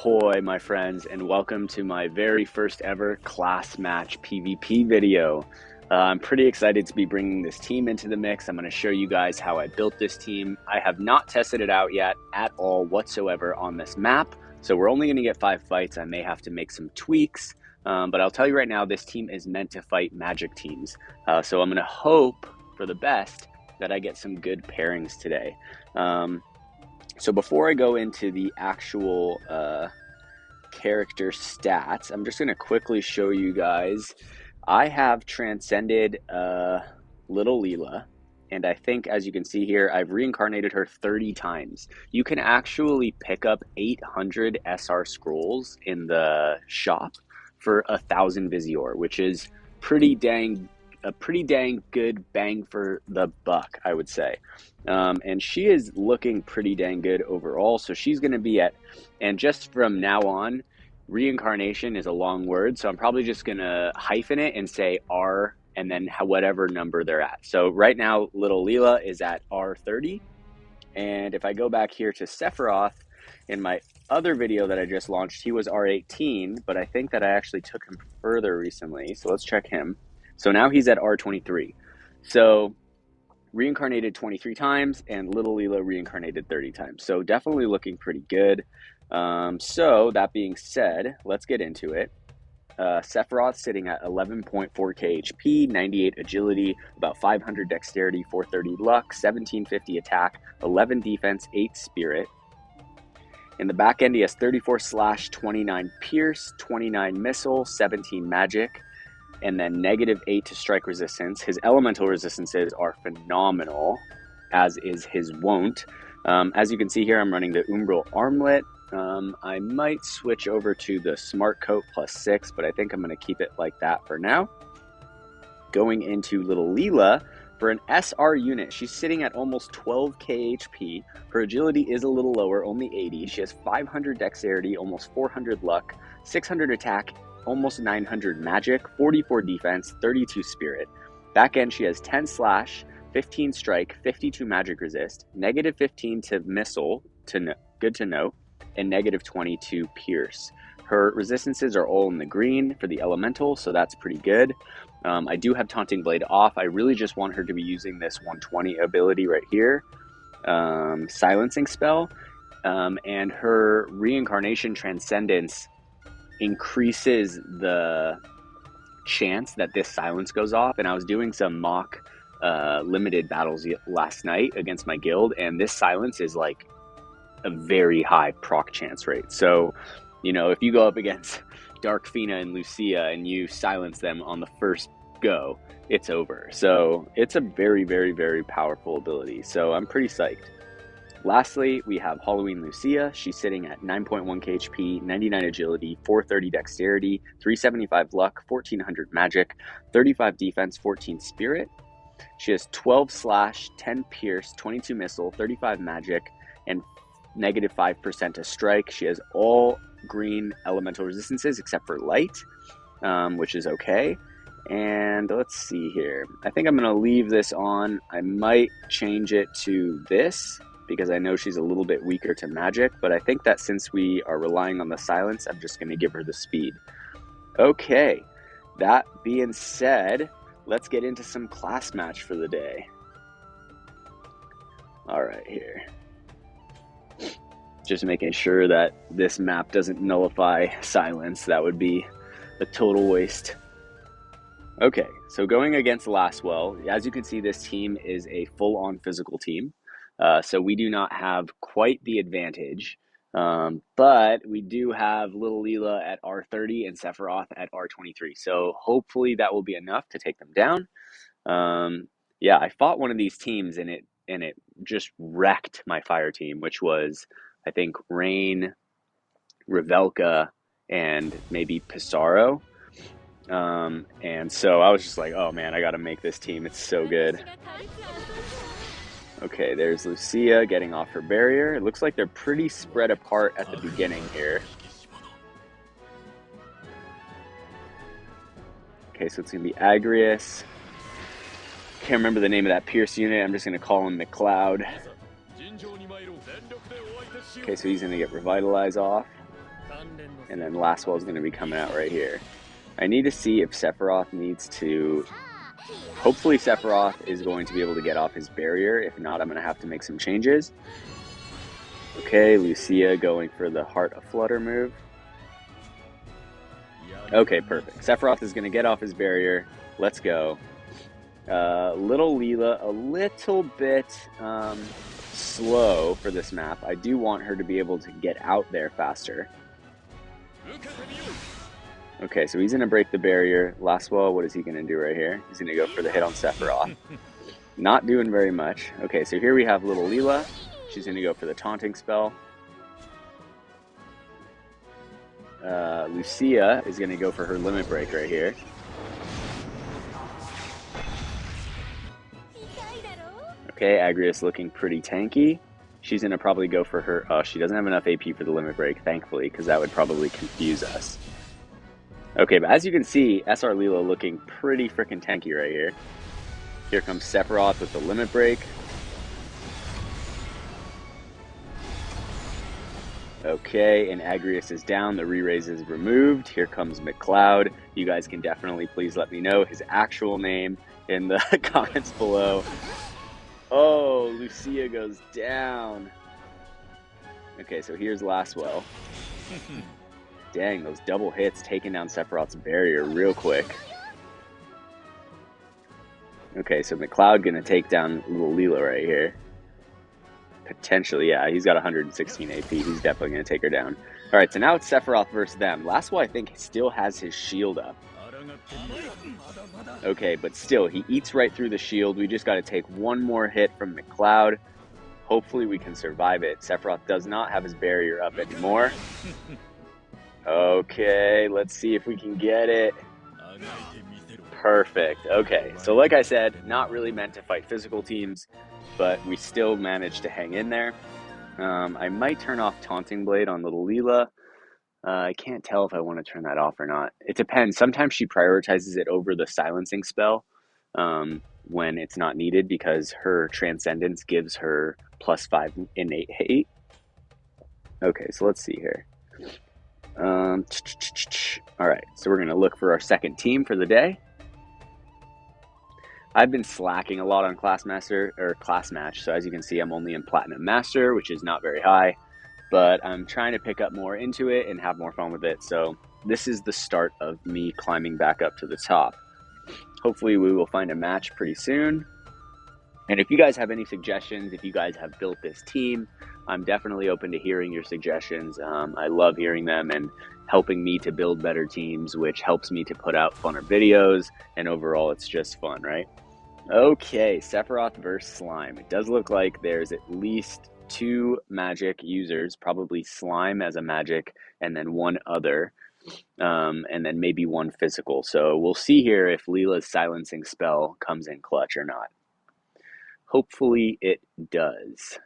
Ahoy, my friends, and welcome to my very first ever class match PvP video. I'm pretty excited to be bringing this team into the mix. I'm going to show you guys how I built this team. I have not tested it out yet at all whatsoever on this map, so we're only going to get 5 fights. I may have to make some tweaks, but I'll tell you right now, this team is meant to fight magic teams. So I'm going to hope for the best that I get some good pairings today. So before I go into the actual character stats, I'm just going to quickly show you guys. I have transcended Little Leela, and I think, as you can see here, I've reincarnated her 30 times. You can actually pick up 800 SR scrolls in the shop for 1,000 Visior, which is a pretty dang good bang for the buck, I would say. And she is looking pretty dang good overall, so she's going to be at, and just from now on, Reincarnation is a long word, so I'm probably just going to hyphen it and say R and then whatever number they're at. So right now, Little Leela is at R30, and if I go back here to Sephiroth, in my other video that I just launched, he was R18, but I think that I actually took him further recently, so let's check him. So now he's at R23. So reincarnated 23 times and Little Leela reincarnated 30 times. So definitely looking pretty good. So that being said, let's get into it. Sephiroth sitting at 11.4k HP, 98 agility, about 500 dexterity, 430 luck, 1750 attack, 11 defense, 8 spirit. In the back end, he has 34 slash, 29 pierce, 29 missile, 17 magic, and then -8 to strike resistance. His elemental resistances are phenomenal, as is his won't. As you can see here, I'm running the Umbral Armlet. I might switch over to the Smart Coat +6, but I think I'm going to keep it like that for now. Going into Little Leela, for an SR unit, she's sitting at almost 12k HP. Her agility is a little lower, only 80. She has 500 dexterity, almost 400 luck, 600 attack, almost 900 magic, 44 defense, 32 spirit. Back end, she has 10 slash, 15 strike, 52 magic resist, -15 to missile, good to know, and -20 to pierce. Her resistances are all in the green for the elemental, so that's pretty good. I do have Taunting Blade off. I really just want her to be using this 120 ability right here, silencing spell, and her reincarnation transcendence increases the chance that this silence goes off. And I was doing some mock limited battles last night against my guild, and this silence is like a very high proc chance rate. So, you know, if you go up against Dark Fina and Lucia and you silence them on the first go, it's over. So it's a very, very, very powerful ability. So I'm pretty psyched. Lastly, we have Halloween Lucia. She's sitting at 9.1k HP, 99 agility, 430 dexterity, 375 luck, 1400 magic, 35 defense, 14 spirit. She has 12 slash, 10 pierce, 22 missile, 35 magic, and -5% to strike. She has all green elemental resistances except for light, which is okay. And let's see here. I think I'm going to leave this on. I might change it to this, because I know she's a little bit weaker to magic, but I think that since we are relying on the silence, I'm just going to give her the speed. Okay, that being said, let's get into some class match for the day. All right, here. Just making sure that this map doesn't nullify silence. That would be a total waste. Okay, so going against Laswell, as you can see, this team is a full-on physical team. So we do not have quite the advantage, but we do have Little Leela at R30 and Sephiroth at R23. So hopefully that will be enough to take them down. Yeah, I fought one of these teams and it just wrecked my fire team, which was, I think, Rain, Revelka, and maybe Pissarro. And so I was just like, oh man, I got to make this team. It's so good. Okay, there's Lucia getting off her barrier. It looks like they're pretty spread apart at the beginning here. Okay, so it's going to be Agrius. Can't remember the name of that Pierce unit. I'm just going to call him McCloud. Okay, so he's going to get Revitalize off. And then Lastwell is going to be coming out right here. I need to see if Sephiroth needs to... Hopefully Sephiroth is going to be able to get off his barrier. If not, I'm going to have to make some changes. Okay, Lucia going for the Heart of Flutter move. Okay, perfect. Sephiroth is going to get off his barrier. Let's go. Little Leela, a little bit slow for this map. I do want her to be able to get out there faster. Okay, so he's going to break the barrier. Lastwell, what is he going to do right here? He's going to go for the hit on Sephiroth. Not doing very much. Okay, so here we have little Leela. She's going to go for the taunting spell. Lucia is going to go for her limit break right here. Okay, Agrius looking pretty tanky. She's going to probably go for her... Oh, she doesn't have enough AP for the limit break, thankfully, because that would probably confuse us. Okay, but as you can see, SR Leela looking pretty freaking tanky right here. Here comes Sephiroth with the limit break. Okay, and Agrius is down. The re-raise is removed. Here comes McCloud. You guys can definitely please let me know his actual name in the comments below. Oh, Lucia goes down. Okay, so here's Lastwell. Dang, those double hits taking down Sephiroth's barrier real quick. Okay, so McCloud gonna take down little Leela right here. Potentially, yeah, he's got 116 AP. He's definitely gonna take her down. Alright, so now it's Sephiroth versus them. Lastwell, I think, still has his shield up. Okay, but still, he eats right through the shield. We just gotta take one more hit from McCloud. Hopefully we can survive it. Sephiroth does not have his barrier up anymore. Okay, let's see if we can get it. Perfect. Okay, so like I said, not really meant to fight physical teams, but we still managed to hang in there. I might turn off Taunting Blade on little Leela. I can't tell if I want to turn that off or not. It depends. Sometimes she prioritizes it over the silencing spell when it's not needed because her Transcendence gives her +5 innate hate. Okay, so let's see here. Alright, so we're going to look for our second team for the day. I've been slacking a lot on Class Match, so as you can see, I'm only in Platinum Master, which is not very high, but I'm trying to pick up more into it and have more fun with it, so this is the start of me climbing back up to the top. Hopefully we will find a match pretty soon. And if you guys have any suggestions, if you guys have built this team, I'm definitely open to hearing your suggestions. I love hearing them and helping me to build better teams, which helps me to put out funner videos, and overall it's just fun, right? Okay, Sephiroth versus Slime. It does look like there's at least 2 magic users, probably Slime as a magic, and then one other, and then maybe one physical. So we'll see here if Leela's silencing spell comes in clutch or not. Hopefully it does.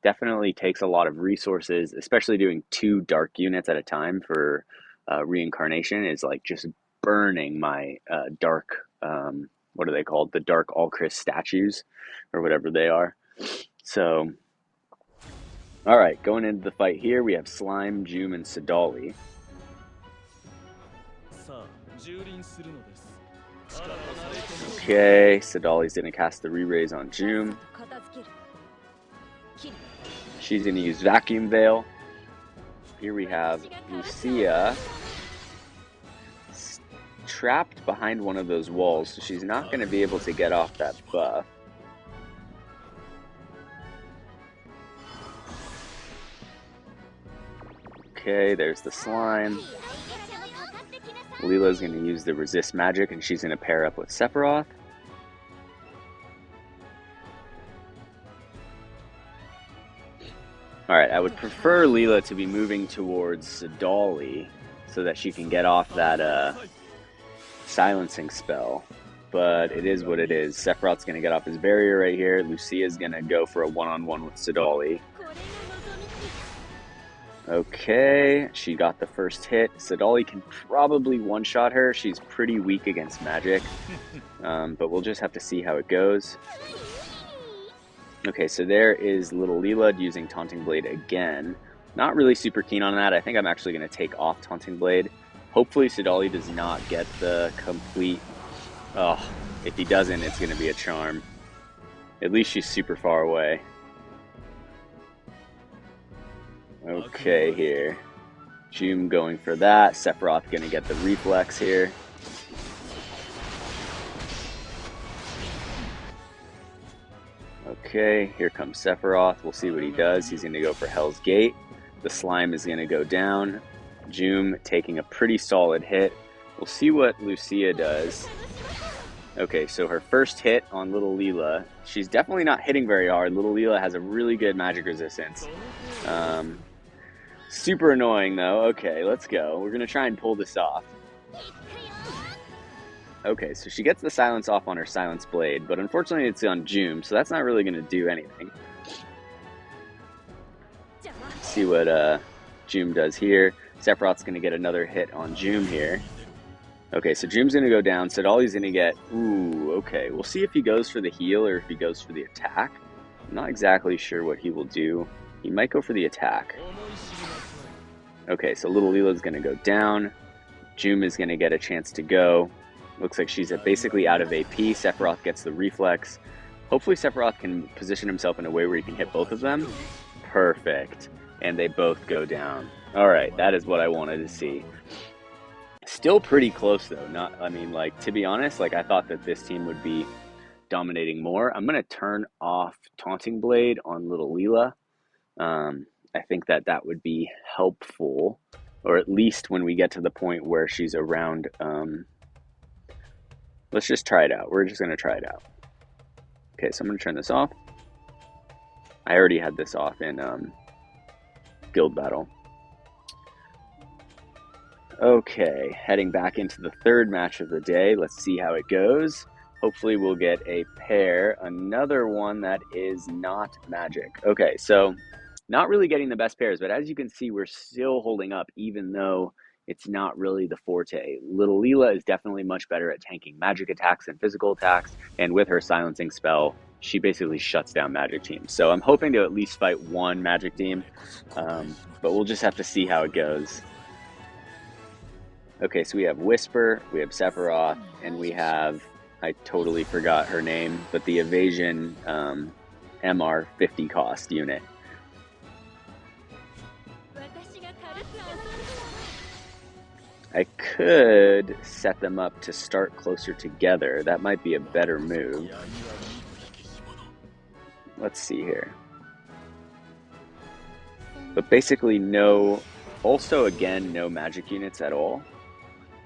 Definitely takes a lot of resources, especially doing 2 dark units at a time for Reincarnation is like just burning my dark, what are they called? The dark All-Chris statues or whatever they are. So, alright, going into the fight here, we have Slime, Joom, and Sadali. Okay, Sadali's going to cast the re-raise on Joom. She's going to use Vacuum Veil. Here we have Lucia trapped behind one of those walls, so she's not going to be able to get off that buff. Okay, there's the Slime. Leela's going to use the Resist Magic, and she's going to pair up with Sephiroth. Alright, I would prefer Leela to be moving towards Sadali so that she can get off that silencing spell. But it is what it is. Sephiroth's going to get off his barrier right here. Lucia's going to go for a one-on-one with Sadali. Okay, she got the first hit. Sadali can probably one-shot her. She's pretty weak against magic, but we'll just have to see how it goes. Okay, so there is little Leela using Taunting Blade again. Not really super keen on that. I think I'm actually going to take off Taunting Blade. Hopefully Sudali does not get the complete... Oh, if he doesn't, it's going to be a charm. At least she's super far away. Okay, here. Jum going for that. Sephiroth going to get the reflex here. Okay, here comes Sephiroth. We'll see what he does. He's going to go for Hell's Gate. The slime is going to go down. Jum taking a pretty solid hit. We'll see what Lucia does. Okay, so her first hit on Little Leela, she's definitely not hitting very hard. Little Leela has a really good magic resistance. Super annoying though. Okay, let's go. We're going to try and pull this off. Okay, so she gets the silence off on her silence blade, but unfortunately it's on Jum, so that's not really going to do anything. Let's see what Jum does here. Sephiroth's going to get another hit on Jum here. Okay, so Jum's going to go down. Sudali's going to get... Ooh, okay. We'll see if he goes for the heal or if he goes for the attack. I'm not exactly sure what he will do. He might go for the attack. Okay, so Little Leela's going to go down. Jum is going to get a chance to go. Looks like she's basically out of AP. Sephiroth gets the reflex. Hopefully Sephiroth can position himself in a way where he can hit both of them. Perfect. And they both go down. Alright, that is what I wanted to see. Still pretty close though. To be honest, I thought that this team would be dominating more. I'm going to turn off Taunting Blade on Little Leela. I think that would be helpful. Or at least when we get to the point where she's around... Let's just try it out. We're just going to try it out. Okay, so I'm going to turn this off. I already had this off in Guild Battle. Okay, heading back into the third match of the day. Let's see how it goes. Hopefully we'll get a pair. Another one that is not magic. Okay, so not really getting the best pairs, but as you can see, we're still holding up even though it's not really the forte. Little Leela is definitely much better at tanking magic attacks and physical attacks, and with her silencing spell, she basically shuts down magic teams. So I'm hoping to at least fight one magic team, but we'll just have to see how it goes. Okay, so we have Whisper, we have Sephiroth, and we have, I totally forgot her name, but the evasion MR 50 cost unit. I could set them up to start closer together. That might be a better move. Let's see here. But basically also again, no magic units at all.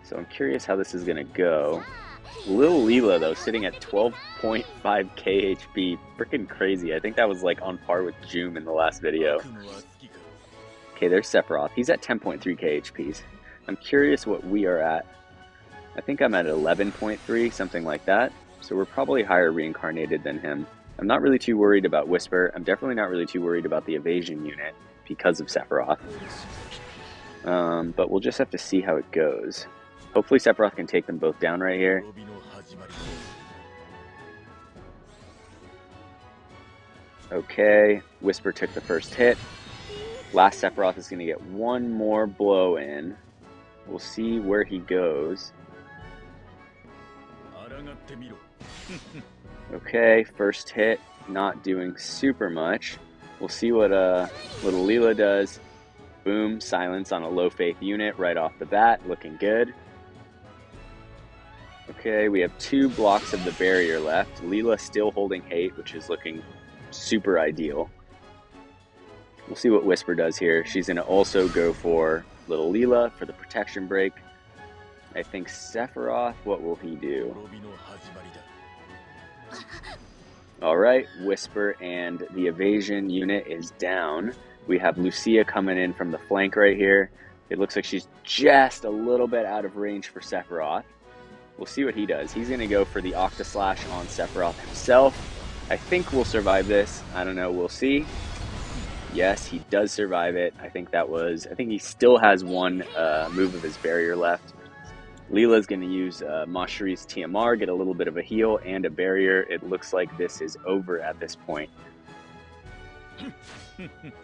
So I'm curious how this is going to go. Little Leela, though, sitting at 12.5 KHP. Freaking crazy. I think that was on par with Jum in the last video. Okay, there's Sephiroth. He's at 10.3 KHPs. I'm curious what we are at. I think I'm at 11.3, something like that. So we're probably higher reincarnated than him. I'm not really too worried about Whisper. I'm definitely not really too worried about the evasion unit because of Sephiroth. But we'll just have to see how it goes. Hopefully Sephiroth can take them both down right here. Okay, Whisper took the first hit. Last Sephiroth is going to get one more blow in. We'll see where he goes. Okay, first hit, not doing super much. We'll see what Little Leela does. Boom, silence on a low faith unit right off the bat, looking good. Okay, we have 2 blocks of the barrier left. Leela still holding hate, which is looking super ideal. We'll see what Whisper does here. She's going to also go for Little Leela for the protection break. I think Sephiroth, what will he do? Alright, Whisper and the evasion unit is down. We have Lucia coming in from the flank right here. It looks like she's just a little bit out of range for Sephiroth. We'll see what he does. He's going to go for the Octaslash on Sephiroth himself. I think we'll survive this. I don't know. We'll see. Yes, he does survive it. I think he still has one move of his barrier left. Leela's going to use Moshiri's TMR, get a little bit of a heal and a barrier. It looks like this is over at this point.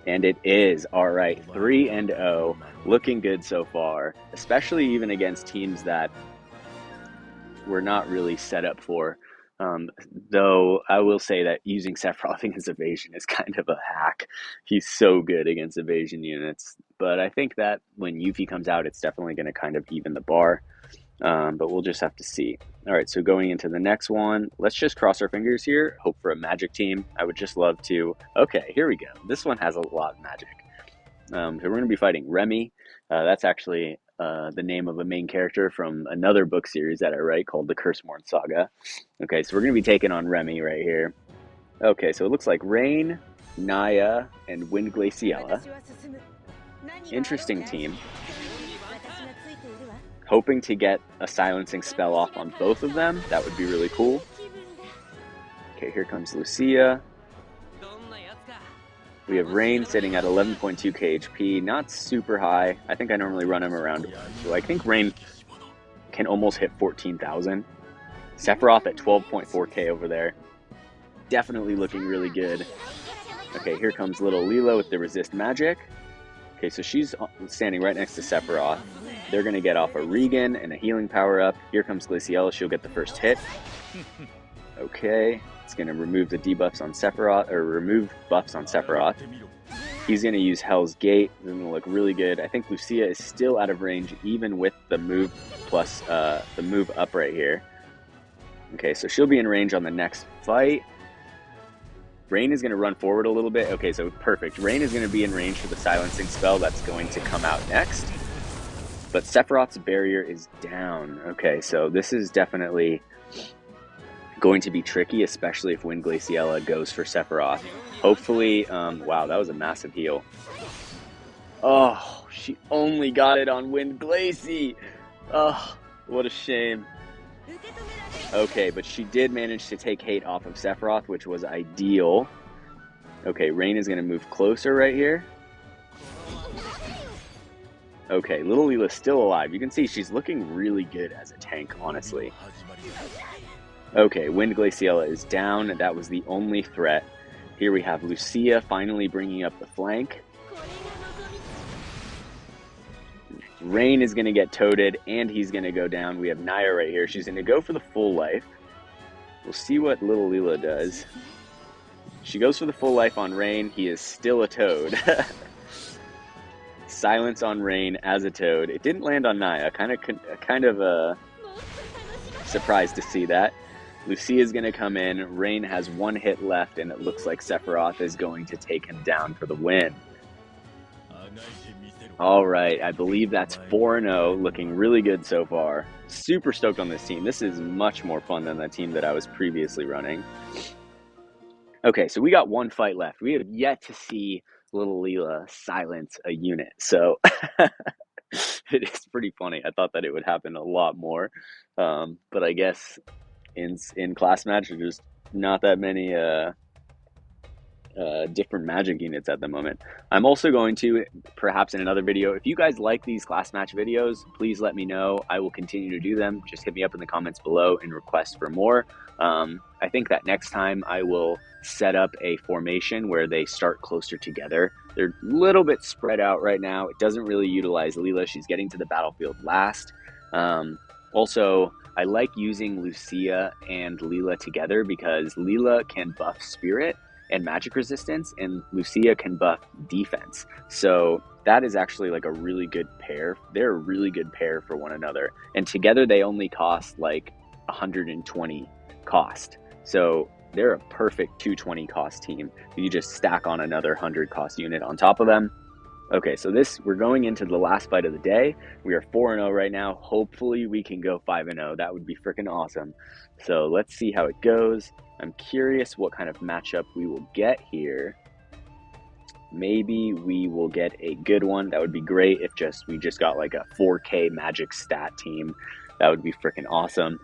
And it is. All right, 3-0, looking good so far, especially even against teams that we're not really set up for. Though I will say that using Sephiroth against evasion is kind of a hack. He's so good against evasion units. But I think that when Yuffie comes out, it's definitely going to kind of even the bar. But we'll just have to see. All right, so going into the next one, let's just cross our fingers here, hope for a magic team. I would just love to. Okay, here we go. This one has a lot of magic. So we're going to be fighting Remy. That's actually the name of a main character from another book series that I write called the Curseborn Saga. Okay, so we're going to be taking on Remy right here. Okay, so it looks like Rain, Naya, and Wind Glaciella. Interesting team. Hoping to get a silencing spell off on both of them. That would be really cool. Okay, here comes Lucia. We have Rain sitting at 11.2k HP, not super high. I think I normally run him around. So I think Rain can almost hit 14,000. Sephiroth at 12.4k over there. Definitely looking really good. Okay, here comes little Leela with the resist magic. Okay, so she's standing right next to Sephiroth. They're going to get off a Regan and a healing power up. Here comes Glaciella. She'll get the first hit. Okay, it's going to remove the debuffs on Sephiroth, or remove buffs on Sephiroth. He's going to use Hell's Gate. It's going to look really good. I think Lucia is still out of range, even with the move plus the move up right here. Okay, so she'll be in range on the next fight. Rain is going to run forward a little bit. Okay, so perfect. Rain is going to be in range for the silencing spell that's going to come out next. But Sephiroth's barrier is down. Okay, so this is definitely going to be tricky, especially if Wind Glaciella goes for Sephiroth. Hopefully, wow, that was a massive heal. Oh, she only got it on Wind Glacie. Oh, what a shame. Okay, but she did manage to take hate off of Sephiroth, which was ideal. Okay, Rain is going to move closer right here. Okay, little Leela's still alive. You can see she's looking really good as a tank, honestly. Okay, Wind Glaciella is down. That was the only threat. Here we have Lucia finally bringing up the flank. Rain is going to get toted, and he's going to go down. We have Naya right here. She's going to go for the full life. We'll see what little Leela does. She goes for the full life on Rain. He is still a toad. Silence on Rain as a toad. It didn't land on Naya. Kind of surprised to see that. Lucia is going to come in. Rain has one hit left, and it looks like Sephiroth is going to take him down for the win. All right, I believe that's 4-0, looking really good so far. Super stoked on this team. This is much more fun than the team that I was previously running. Okay, so we got one fight left. We have yet to see little Leela silence a unit, so it is pretty funny. I thought that it would happen a lot more, but I guess in class match, there's just not that many different magic units at the moment. I'm also going to, perhaps in another video, if you guys like these class match videos, please let me know. I will continue to do them. Just hit me up in the comments below and request for more. I think that next time I will set up a formation where they start closer together. They're a little bit spread out right now. It doesn't really utilize Leela. She's getting to the battlefield last. Also, I like using Lucia and Leela together because Leela can buff Spirit and magic resistance, and Lucia can buff defense. So that is actually like a really good pair. They're a really good pair for one another. And together they only cost like 120 cost. So they're a perfect 220 cost team. You just stack on another 100 cost unit on top of them. Okay, so we're going into the last fight of the day. We are 4-0 right now. Hopefully we can go 5-0. That would be freaking awesome. So let's see how it goes. I'm curious what kind of matchup we will get here. Maybe we will get a good one. That would be great if we just got like a 4K magic stat team. That would be freaking awesome.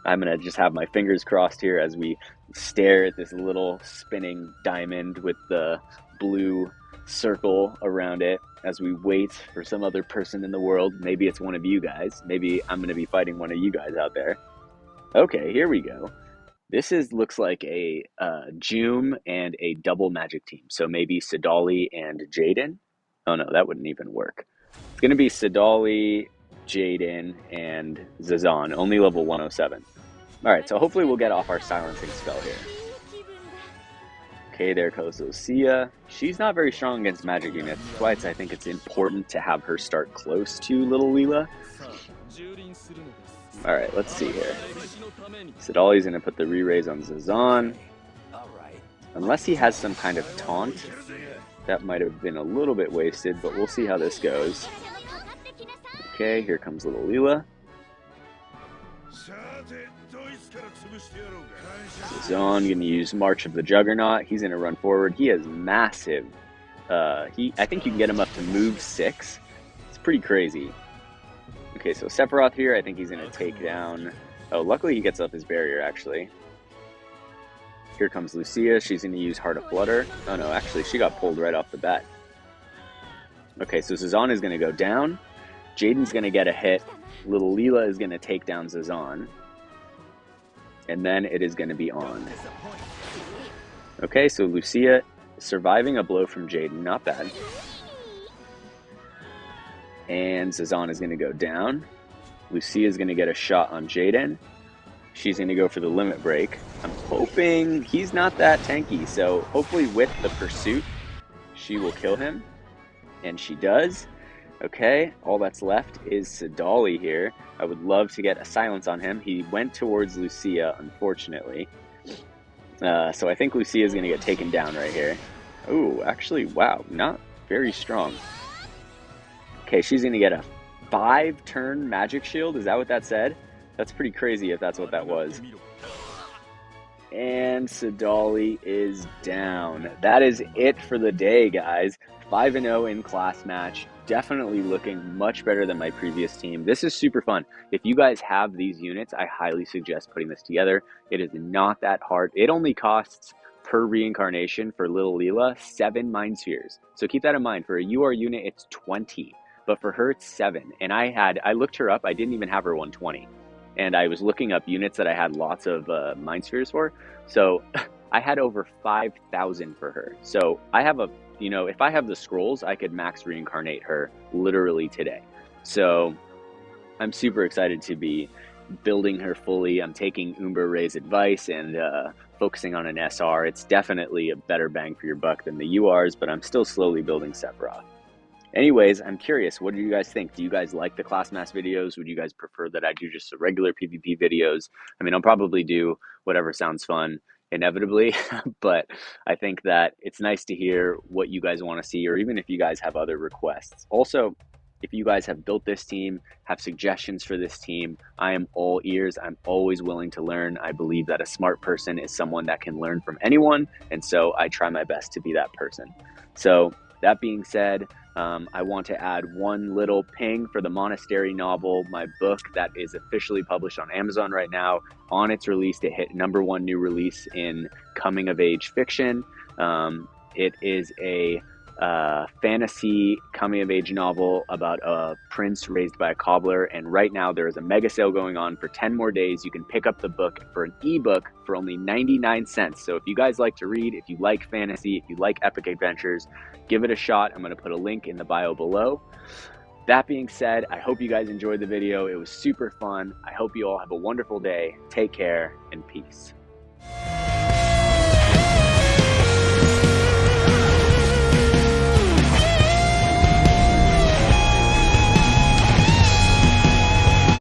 I'm going to just have my fingers crossed here as we stare at this little spinning diamond with the blue circle around it as we wait for some other person in the world. Maybe it's one of you guys. Maybe I'm going to be fighting one of you guys out there. Okay, here we go. Looks like a Joom and a double magic team. So maybe Sidali and Jaden. Oh no, that wouldn't even work. It's going to be Sidali, Jaden, and Zazan, only level 107. All right, so hopefully we'll get off our silencing spell here. Okay, there goes Lucia. She's not very strong against magic units. That's why I think it's important to have her start close to Little Leela. All right, let's see here. Sidali's going to put the re-raise on Zazan. Unless he has some kind of taunt. That might have been a little bit wasted, but we'll see how this goes. Okay, here comes Little Leela. Zazan going to use March of the Juggernaut. He's going to run forward. He has massive. I think you can get him up to move 6. It's pretty crazy. Okay, so Sephiroth here. I think he's going to take down. Oh, luckily he gets up his barrier actually. Here comes Lucia. She's going to use Heart of Flutter. Oh no, actually she got pulled right off the bat. Okay, so Zazan is going to go down. Jaden's going to get a hit. Little Leela is going to take down Zazan. And then it is going to be on. Okay, so Lucia surviving a blow from Jaden. Not bad. And Zazan is going to go down. Lucia is going to get a shot on Jaden. She's going to go for the limit break. I'm hoping he's not that tanky, so hopefully with the pursuit, she will kill him. And she does. Okay, all that's left is Sidali here. I would love to get a silence on him. He went towards Lucia, unfortunately. So I think Lucia is going to get taken down right here. Oh, actually, wow, not very strong. Okay, she's going to get a 5-turn magic shield. Is that what that said? That's pretty crazy if that's what that was. And Sidali is down. That is it for the day, guys. 5-0 in class match. Definitely looking much better than my previous team. This is super fun. If you guys have these units, I highly suggest putting this together. It is not that hard. It only costs per reincarnation for Little Leela 7 Mind Spheres. So keep that in mind. For a UR unit, it's 20. But for her, it's 7. And I looked her up. I didn't even have her 120. And I was looking up units that I had lots of Mind Spheres for. So I had over 5,000 for her. So I have if I have the scrolls, I could max reincarnate her literally today. So I'm super excited to be building her fully. I'm taking Umber Ray's advice and focusing on an SR. It's definitely a better bang for your buck than the URs, but I'm still slowly building Sephiroth. Anyways, I'm curious, what do you guys think? Do you guys like the class mass videos? Would you guys prefer that I do just the regular PvP videos? I mean, I'll probably do whatever sounds fun inevitably, but I think that it's nice to hear what you guys want to see, or even if you guys have other requests. Also, if you guys have built this team, have suggestions for this team, I am all ears. I'm always willing to learn. I believe that a smart person is someone that can learn from anyone, and so I try my best to be that person. So that being said, I want to add one little ping for the Monastery novel, my book that is officially published on Amazon right now. On its release, it hit #1 new release in coming of age fiction. It is a fantasy coming of age novel about a prince raised by a cobbler, and right now there is a mega sale going on for 10 more days. You can pick up the book for an ebook for only 99 cents. So if you guys like to read, if you like fantasy, if you like epic adventures, give it a shot. I'm going to put a link in the bio below. That being said, I hope you guys enjoyed the video. It was super fun. I hope you all have a wonderful day. Take care and peace.